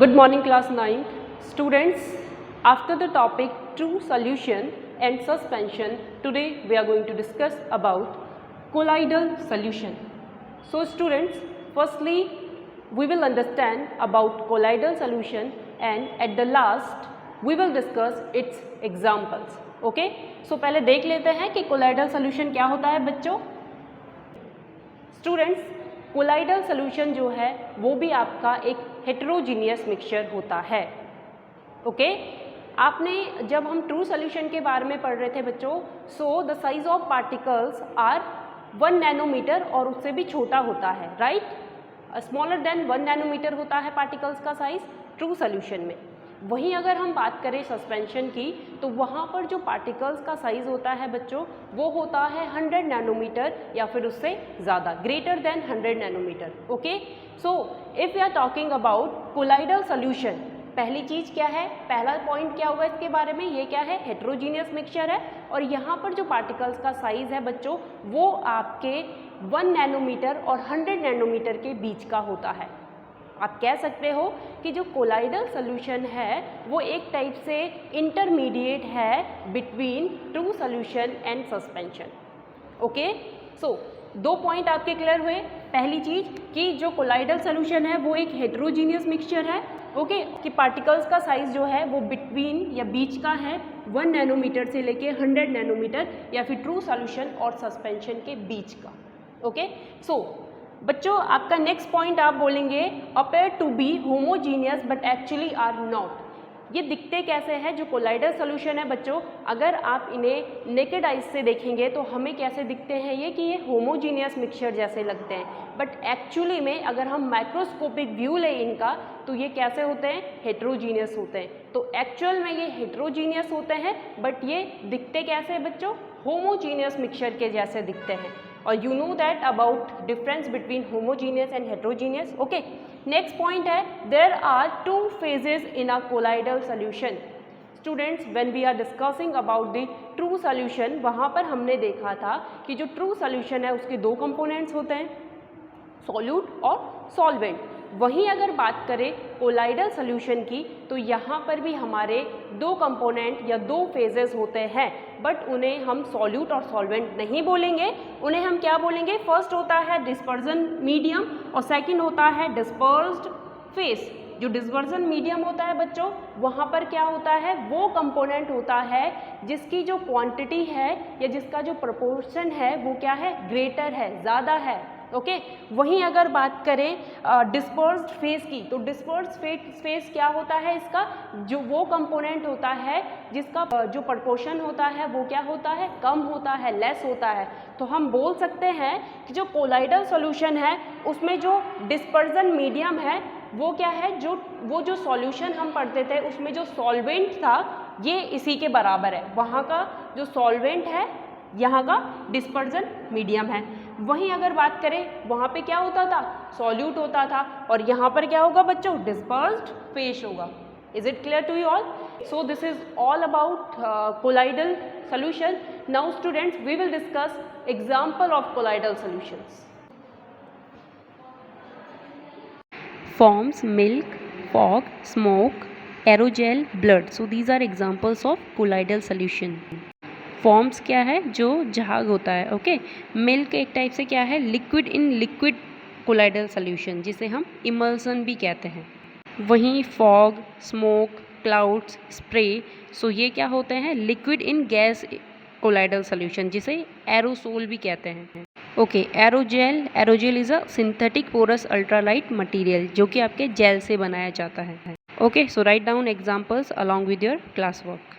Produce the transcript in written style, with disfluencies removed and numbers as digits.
Good morning class 9. Students, after the topic true solution and suspension, today we are going to discuss about colloidal solution. So students, firstly we will understand about colloidal solution and at the last we will discuss its examples. Okay? So पहले देख लेते हैं कि colloidal solution क्या होता है बच्चों. Students, colloidal solution जो है वो भी आपका एक हेटेरोजीनियस मिक्सचर होता है. ओके आपने जब हम ट्रू सॉल्यूशन के बारे में पढ़ रहे थे बच्चों, so the size of particles are 1 nanometre और उससे भी छोटा होता है, राइट. स्मॉलर देन 1 नैनोमीटर होता है पार्टिकल्स का साइज ट्रू सॉल्यूशन में. वहीं अगर हम बात करें सस्पेंशन की तो वहाँ पर जो पार्टिकल्स का साइज़ होता है बच्चों वो होता है 100 नैनोमीटर या फिर उससे ज़्यादा, greater than 100 nanometre. Okay, so if you are talking about colloidal solution, पहली चीज़ क्या है, पहला पॉइंट क्या होगा इसके बारे में, ये क्या है, हेटेरोजीनियस मिक्सचर है और यहाँ पर जो पार्टिकल्स का साइज़ है बच्चों वो आपके 1 नैनोमीटर और 100 नैनोमीटर के बीच का होता है. आप कह सकते हो कि जो कोलाइडल सॉल्यूशन है वो एक टाइप से इंटरमीडिएट है between true solution and suspension. Okay, so 2 point आपके क्लियर हुए. पहली चीज़ कि जो कोलाइडल सॉल्यूशन है वो एक हेटेरोजीनियस मिक्सचर है. ओके, कि पार्टिकल्स का साइज़ जो है वो बिटवीन या बीच का है 1 नैनोमीटर से लेके 100 नैनोमीटर या फिर ट्रू सॉल्यूशन और सस्पेंशन के बीच का. ओके, सो बच्चों आपका नेक्स्ट पॉइंट आप बोलेंगे appear to be homogeneous but actually are not. ये दिखते कैसे हैं जो कोलाइडल सॉल्यूशन है बच्चों, अगर आप इन्हें नेकेड आइज से देखेंगे तो हमें कैसे दिखते हैं ये कि ये होमोजीनियस मिक्सचर जैसे लगते हैं, बट एक्चुअली में अगर हम माइक्रोस्कोपिक व्यू लें इनका तो ये कैसे होते हैं, हेटेरोजीनियस होते हैं. तो एक्चुअल में ये हेटेरोजीनियस होते हैं बट ये दिखते कैसे हैं बच्चों, होमोजीनियस मिक्सचर के जैसे दिखते हैं. और you know that about difference between homogeneous and heterogeneous. Okay, next point है there are 2 phases in a colloidal solution. Students, when we are discussing about the true solution वहाँ पर हमने देखा था कि जो ट्रू सॉल्यूशन है उसके 2 कंपोनेंट्स होते हैं, सॉल्यूट और सॉल्वेंट. वहीं अगर बात करें कोलाइडल सॉल्यूशन की तो यहाँ पर भी हमारे 2 कंपोनेंट या 2 फेजेस होते हैं, बट उन्हें हम सॉल्यूट और सॉल्वेंट नहीं बोलेंगे. उन्हें हम क्या बोलेंगे, फर्स्ट होता है डिस्पर्जन मीडियम और सेकंड होता है डिस्पर्स्ड फेस. जो डिस्पर्जन मीडियम होता है बच्चों वहाँ पर क्या होता है, वो कंपोनेंट होता है जिसकी जो क्वांटिटी है या जिसका जो प्रोपोर्शन है वो क्या है, ग्रेटर है, ज़्यादा है. ओके, वहीं अगर बात करें डिस्पर्स्ड फेस की तो डिस्पर्स्ड फेस क्या होता है, इसका जो वो कंपोनेंट होता है जिसका जो प्रोपोर्शन होता है वो क्या होता है, कम होता है, लेस होता है. तो हम बोल सकते हैं कि जो कोलाइडल सॉल्यूशन है उसमें जो डिस्पर्जन मीडियम है वो क्या है, वो जो सॉल्यूशन हम पढ़ते थे उसमें जो सॉल्वेंट था ये इसी के बराबर है. वहाँ का जो सॉल्वेंट है यहाँ का डिस्पर्जन मीडियम है. वहीं अगर बात करें वहाँ पे क्या होता था, सॉल्यूट होता था और यहाँ पर क्या होगा बच्चों, डिस्पर्स्ड फेस होगा. Is it clear to you all? So this is all about colloidal solution. Now students we will discuss example of colloidal solutions. Forms milk, fog, smoke, aerogel, blood. So these are examples of colloidal solution. Forms क्या है, जो झाग होता है. Okay, milk एक type से क्या है, liquid in liquid colloidal solution जिसे हम इमल्सन भी कहते हैं. वहीं fog, smoke, clouds, spray, so ये क्या होते हैं, liquid in gas colloidal solution जिसे एरोसोल भी कहते हैं. Okay, aerogel is a synthetic porous ultralight material जो कि आपके जेल से बनाया जाता है. Okay, so write down examples along with your class work.